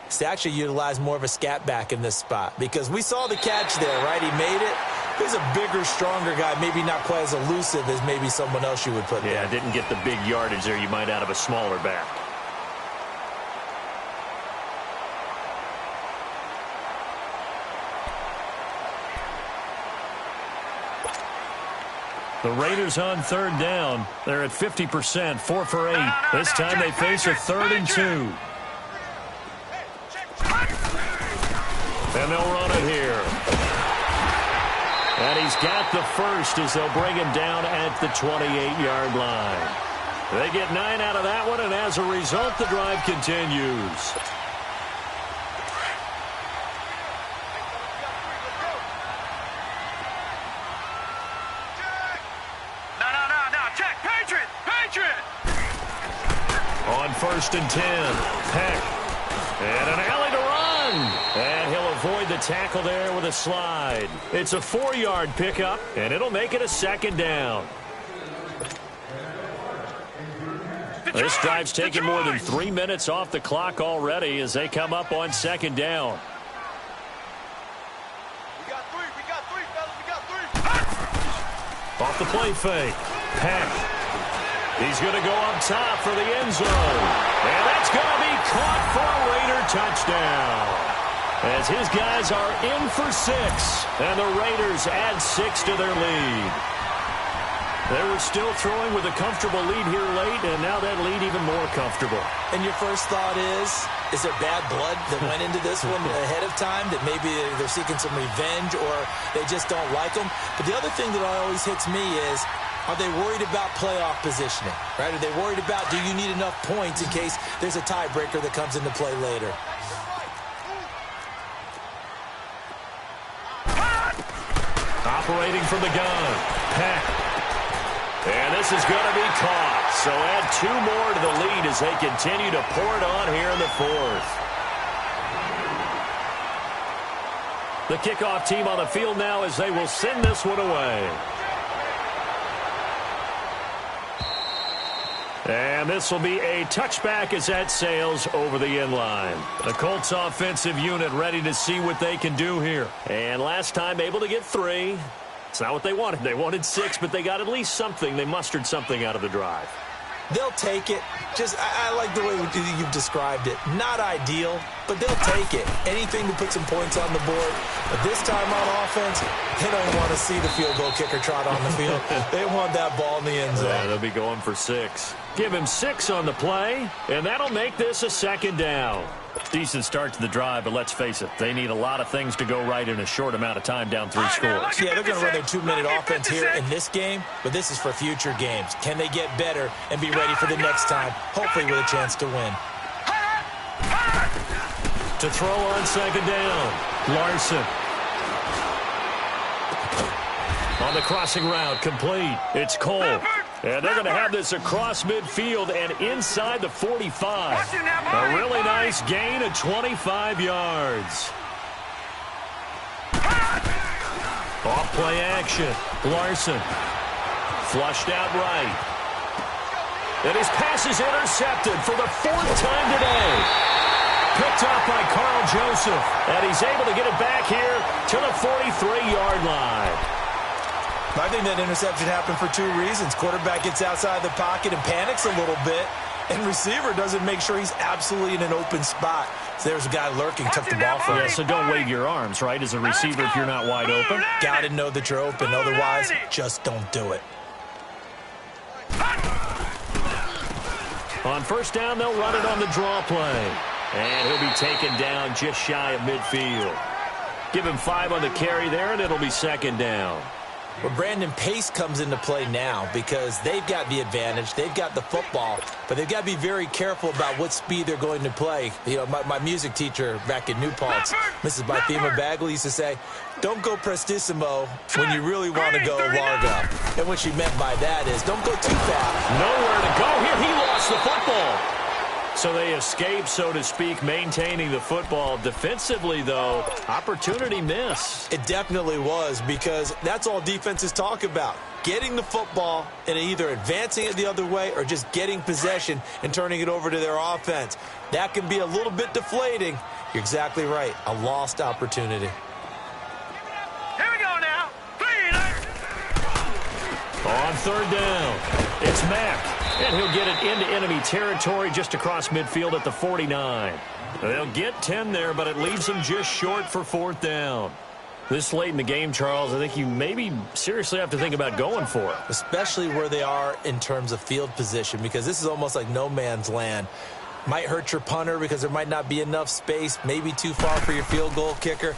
is to actually utilize more of a scat back in this spot. Because we saw the catch there, right? He made it. He's a bigger, stronger guy, maybe not quite as elusive as maybe someone else you would put there. Yeah, didn't get the big yardage there you might out of a smaller back. The Raiders on 3rd down. They're at 50%, 4 for 8. This time they face a 3rd and 2. And they'll run it here. And he's got the 1st as they'll bring him down at the 28-yard line. They get 9 out of that one, and as a result, the drive continues. On 1st and 10, Peck. And an alley to run. And he'll avoid the tackle there with a slide. It's a 4-yard pickup, and it'll make it a 2nd down. This drive's taken more than 3 minutes off the clock already as they come up on 2nd down. We got three, fellas. We got 3. Off the play fake. Peck. He's going to go up top for the end zone. And that's going to be caught for a Raider touchdown. As his guys are in for 6. And the Raiders add 6 to their lead. They were still throwing with a comfortable lead here late, and now that lead even more comfortable. And your first thought is there bad blood that went into this one ahead of time, that maybe they're seeking some revenge or they just don't like them? But the other thing that always hits me is, are they worried about playoff positioning, right? Are they worried about, do you need enough points in case there's a tiebreaker that comes into play later? Operating from the gun, Peck. And this is going to be caught. So add 2 more to the lead as they continue to pour it on here in the 4th. The kickoff team on the field now as they will send this one away. And this will be a touchback as that sails over the end line. The Colts offensive unit ready to see what they can do here. And last time able to get 3. It's not what they wanted. They wanted 6, but they got at least something. They mustered something out of the drive. They'll take it. Just, I like the way you've described it. Not ideal, but they'll take it. Anything to put some points on the board. But this time on offense, they don't want to see the field goal kicker trot on the field. They want that ball in the end zone. Yeah, they'll be going for 6. Give him 6 on the play, and that'll make this a 2nd down. Decent start to the drive, but let's face it, they need a lot of things to go right in a short amount of time down 3 scores. Yeah, they're going to run their 2-minute offense here in this game, but this is for future games. Can they get better and be ready for the next time, hopefully with a chance to win? To throw on 2nd down, Larson. On the crossing route, complete. It's Cole. And they're going to have this across midfield and inside the 45. A really nice gain of 25 yards. Off play action. Larson. Flushed out right. And his pass is intercepted for the 4th time today. Picked up by Carl Joseph. And he's able to get it back here to the 43-yard line. I think that interception happened for 2 reasons. Quarterback gets outside the pocket and panics a little bit, and receiver doesn't make sure he's absolutely in an open spot. So there's a guy lurking, took the ball from him. Yeah, so don't wave your arms, right, as a receiver if you're not wide open. Got to know that you're open. Otherwise, just don't do it. On 1st down, they'll run it on the draw play. And he'll be taken down just shy of midfield. Give him 5 on the carry there, and it'll be 2nd down. Well, Brandon, pace comes into play now because they've got the advantage. They've got the football, but they've got to be very careful about what speed they're going to play. You know, my music teacher back in New Paltz, Mrs. Bythema Bagley, used to say, don't go prestissimo when you really want to go largo. And what she meant by that is don't go too fast. Nowhere to go here. He lost the football. So they escape, so to speak, maintaining the football. Defensively, though, opportunity miss. It definitely was, because that's all defenses talk about. Getting the football and either advancing it the other way or just getting possession and turning it over to their offense. That can be a little bit deflating. You're exactly right. A lost opportunity. Here we go now. On 3rd down, it's Mack. And he'll get it into enemy territory just across midfield at the 49. They'll get 10 there, but it leaves them just short for 4th down. This late in the game, Charles, I think you maybe seriously have to think about going for it. Especially where they are in terms of field position, because this is almost like no man's land. Might hurt your punter because there might not be enough space, maybe too far for your field goal kicker.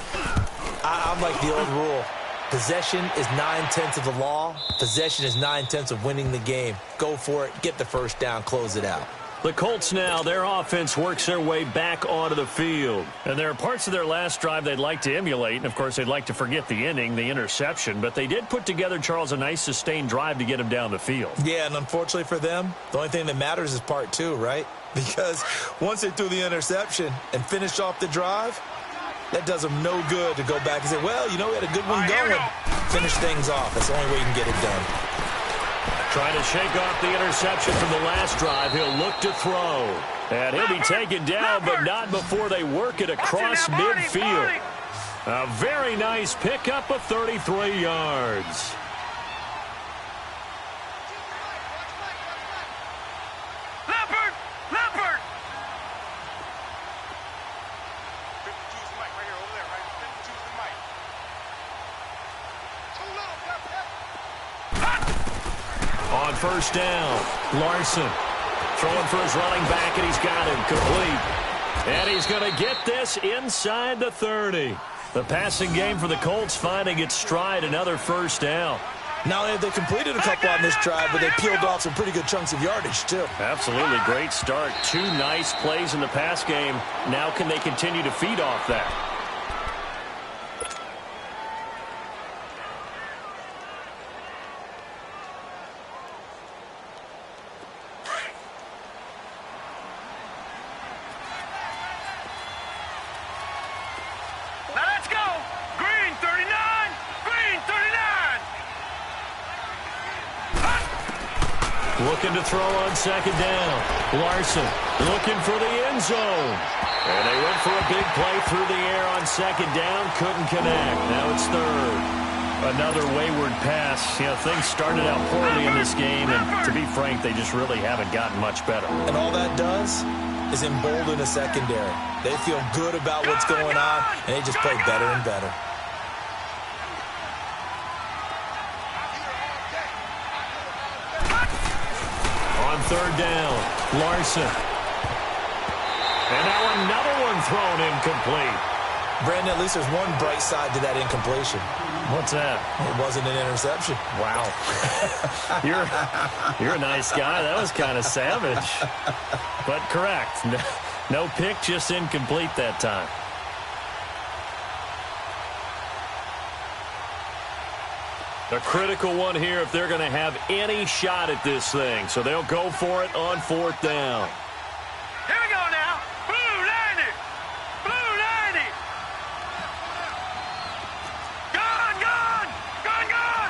I'm like the old rule. Possession is 9/10 of the law. Possession is 9/10 of winning the game. Go for it. Get the 1st down. Close it out. The Colts now, their offense works their way back onto the field. And there are parts of their last drive they'd like to emulate. And, of course, they'd like to forget the inning, the interception. But they did put together, Charles, a nice sustained drive to get them down the field. Yeah, and unfortunately for them, the only thing that matters is part 2, right? Because once they threw the interception and finished off the drive, that does them no good to go back and say, well, you know, we had a good one going. Finish things off. That's the only way you can get it done. Trying to shake off the interception from the last drive. He'll look to throw. And he'll be taken down, but not before they work it across midfield. A very nice pickup of 33 yards. first down. Larson throwing for his running back, and he's got him complete. And he's going to get this inside the 30. The passing game for the Colts finding its stride, another first down. Not only have they completed a couple on this drive, but they peeled off some pretty good chunks of yardage, too. Absolutely great start. 2 nice plays in the pass game. Now can they continue to feed off that? Looking to throw on second down. Larson looking for the end zone. And they went for a big play through the air on second down. Couldn't connect. Now it's third. Another wayward pass. You know, things started out poorly in this game, and to be frank, they just really haven't gotten much better. And all that does is embolden the secondary. They feel good about what's going on, and they just play better and better. Third down, Larson. And now another one thrown incomplete. Brandon, at least there's one bright side to that incompletion. What's that? It wasn't an interception. Wow. You're a nice guy. That was kind of savage. But correct. No pick, just incomplete that time. A critical one here if they're going to have any shot at this thing. So they'll go for it on fourth down. Here we go now. Blue 90. Blue 90. Gone, gone. Gone, gone.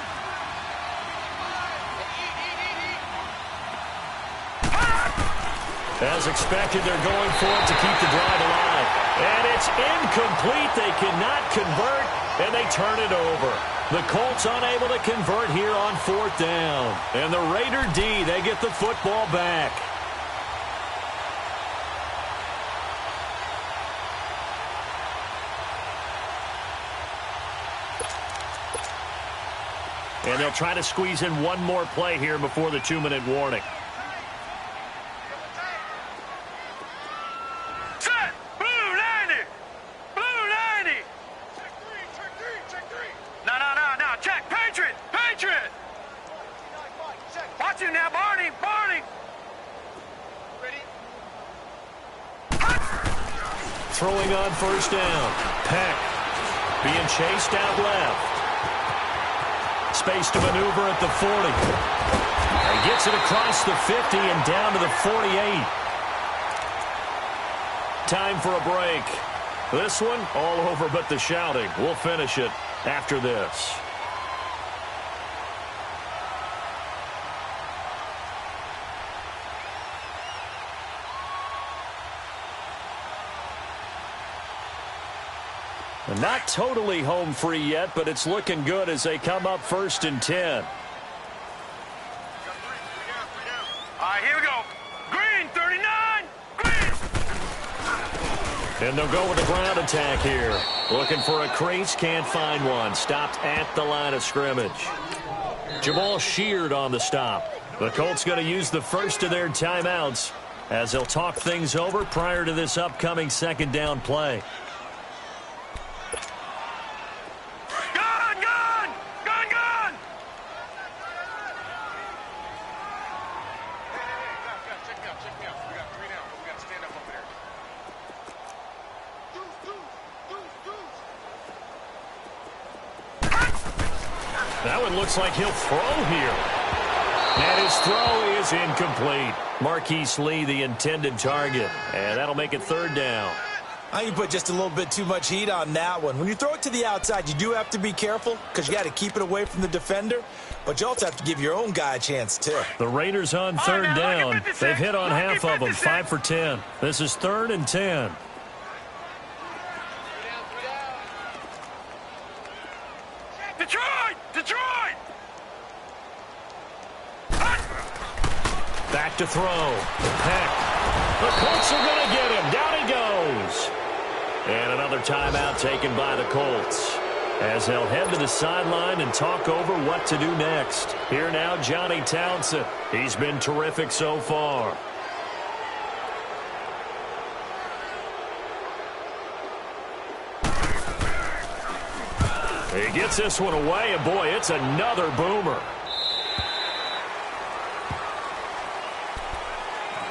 As expected, they're going for it to keep the drive alive. And it's incomplete. They cannot convert, and they turn it over. The Colts unable to convert here on fourth down. And the Raider D, they get the football back. And they'll try to squeeze in one more play here before the 2-minute warning. Throwing on first down. Peck being chased out left. Space to maneuver at the 40. He gets it across the 50 and down to the 48. Time for a break. This one all over but the shouting. We'll finish it after this. Not totally home free yet, but it's looking good as they come up 1st and 10. All right, here we go. Green, 39. Green. And they'll go with a ground attack here. Looking for a crease, can't find one. Stopped at the line of scrimmage. Jamal Sheard on the stop. The Colts going to use the first of their timeouts as they'll talk things over prior to this upcoming second down play. That one looks like he'll throw here. And his throw is incomplete. Marquise Lee, the intended target. And that'll make it 3rd down. I think you put just a little bit too much heat on that one. When you throw it to the outside, you do have to be careful because you got to keep it away from the defender. But you also have to give your own guy a chance, too. The Raiders on 3rd down. They've hit on half of them, 5 for 10. This is 3rd and 10. Detroit! Back to throw. Peck. The Colts are going to get him. Down he goes. And another timeout taken by the Colts. as they'll head to the sideline and talk over what to do next. Here now, Johnny Townsend. He's been terrific so far. He gets this one away, and boy, it's another boomer.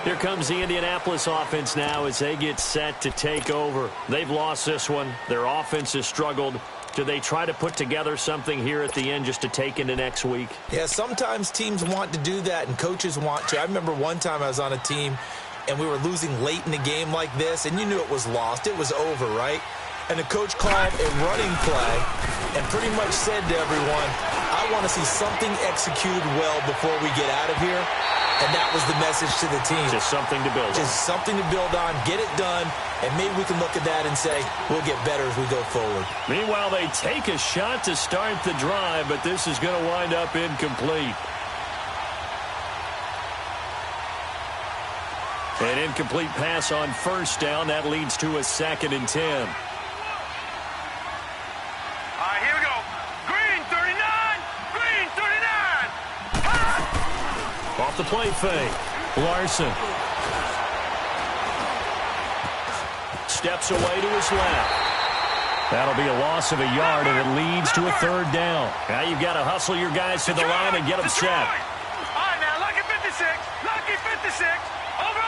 Here comes the Indianapolis offense now as they get set to take over. They've lost this one. Their offense has struggled. Do they try to put together something here at the end just to take into next week? Yeah, sometimes teams want to do that, and coaches want to. I remember one time I was on a team, and we were losing late in the game like this, and you knew it was lost. It was over, right? And the coach called a running play and pretty much said to everyone, I want to see something executed well before we get out of here. And that was the message to the team. Just something to build on. Just something to build on, get it done, and maybe we can look at that and say, we'll get better as we go forward. Meanwhile, they take a shot to start the drive, but this is going to wind up incomplete. An incomplete pass on first down. That leads to a 2nd and 10. Here we go. Green 39. Green 39. Off the play fake. Larson. Steps away to his left. That'll be a loss of a yard, and it leads to a 3rd down. Now you've got to hustle your guys to the line and get them set. All right, now, lucky 56. Lucky 56. Over.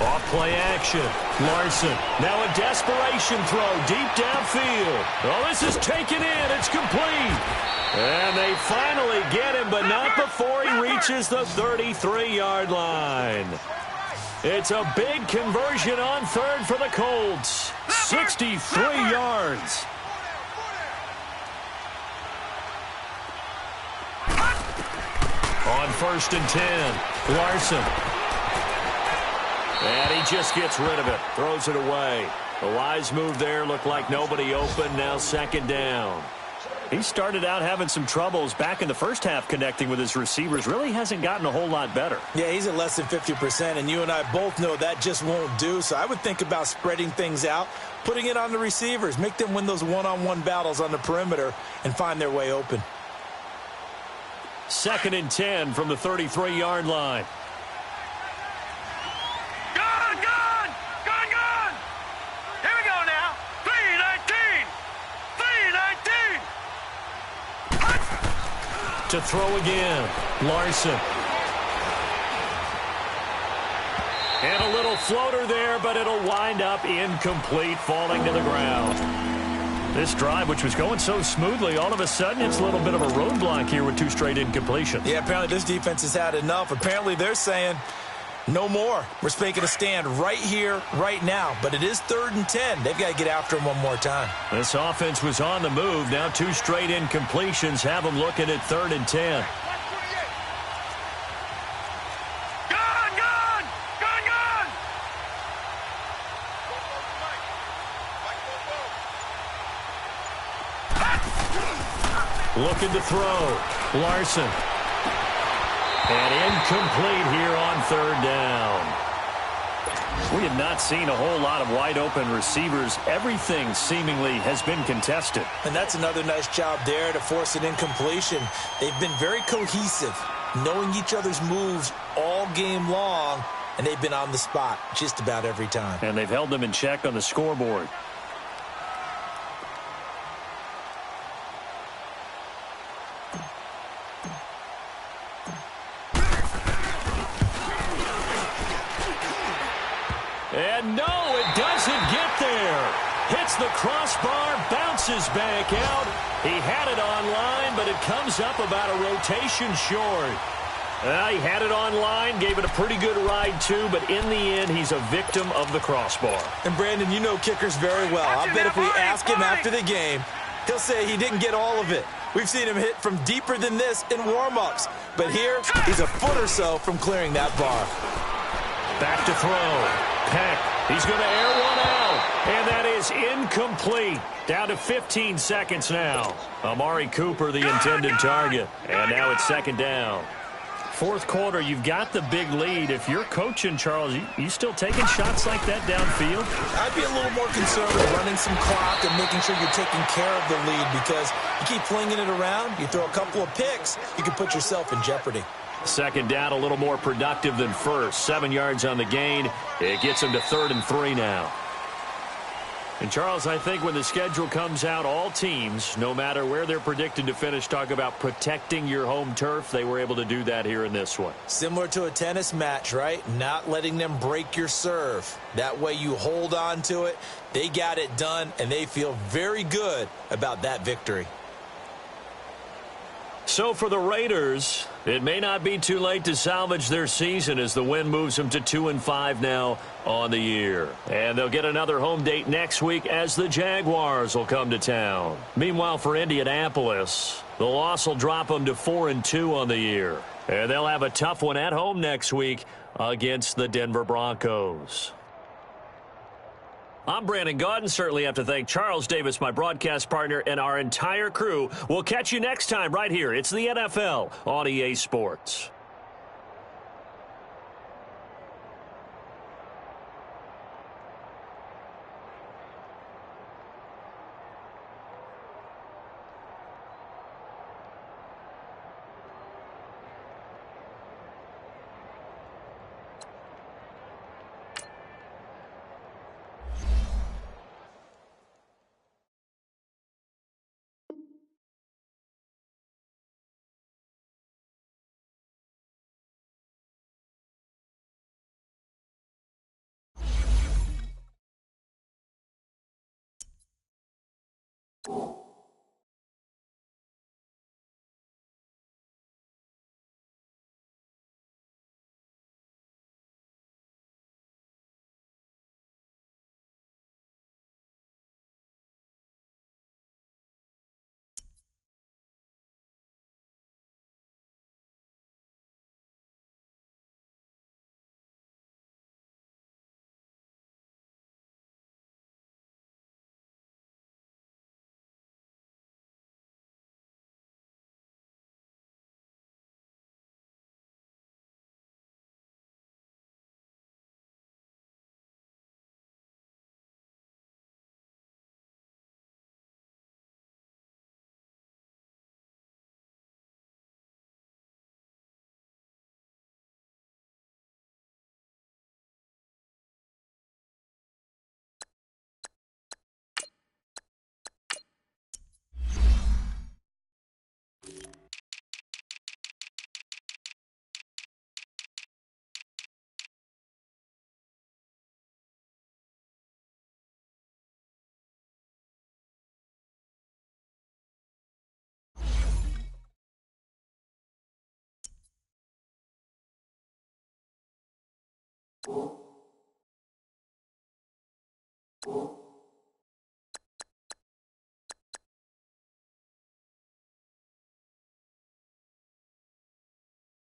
Off play action. Larson. Now a desperation throw deep downfield. Oh, this is taken in. It's complete. And they finally get him, but not before he reaches the 33-yard line. It's a big conversion on 3rd for the Colts. 63 yards. On 1st and 10. Larson. And he just gets rid of it. Throws it away. The wise move there. Looked like nobody open. Now 2nd down. He started out having some troubles back in the first half connecting with his receivers. Really hasn't gotten a whole lot better. Yeah, he's at less than 50%, and you and I both know that just won't do. So I would think about spreading things out, putting it on the receivers, make them win those one-on-one battles on the perimeter and find their way open. 2nd and 10 from the 33-yard line. To throw again. Larson. And a little floater there, but it'll wind up incomplete, falling to the ground. This drive, which was going so smoothly, all of a sudden it's a little bit of a roadblock here with 2 straight incompletions. Yeah, apparently this defense has had enough. Apparently they're saying no more. We're making a stand right here, right now. But it is 3rd and 10. They've got to get after him one more time. This offense was on the move. Now 2 straight incompletions have them looking at 3rd and 10. Looking to throw. Larson. And incomplete here on 3rd down. We have not seen a whole lot of wide open receivers. Everything seemingly has been contested. And that's another nice job there to force an incompletion. They've been very cohesive, knowing each other's moves all game long, and they've been on the spot just about every time. And they've held them in check on the scoreboard. And no, it doesn't get there. Hits the crossbar, bounces back out. He had it online, but it comes up about a rotation short. He had it online, gave it a pretty good ride too, but in the end, he's a victim of the crossbar. And Brandon, you know kickers very well. I bet if we ask him after the game, he'll say he didn't get all of it. We've seen him hit from deeper than this in warm-ups. But here, he's a foot or so from clearing that bar. Back to throw. Peck, he's going to air one out, and that is incomplete. Down to 15 seconds now. Amari Cooper, the intended target, and now it's 2nd down. fourth quarter. You've got the big lead. If you're coaching, Charles, you still taking shots like that downfield? I'd be a little more concerned with running some clock and making sure you're taking care of the lead, because you keep flinging it around, you throw a couple of picks, you can put yourself in jeopardy. Second down, a little more productive than first. 7 yards on the gain. It gets him to 3rd and 3 now. And, Charles, I think when the schedule comes out, all teams, no matter where they're predicted to finish, talk about protecting your home turf. They were able to do that here in this one. Similar to a tennis match, right? Not letting them break your serve. That way you hold on to it. They got it done, and they feel very good about that victory. So for the Raiders, it may not be too late to salvage their season as the win moves them to 2-5 now on the year. And they'll get another home date next week as the Jaguars will come to town. Meanwhile, for Indianapolis, the loss will drop them to 4-2 on the year. And they'll have a tough one at home next week against the Denver Broncos. I'm Brandon Gaudin. Certainly have to thank Charles Davis, my broadcast partner, and our entire crew. We'll catch you next time right here. It's the NFL on EA Sports.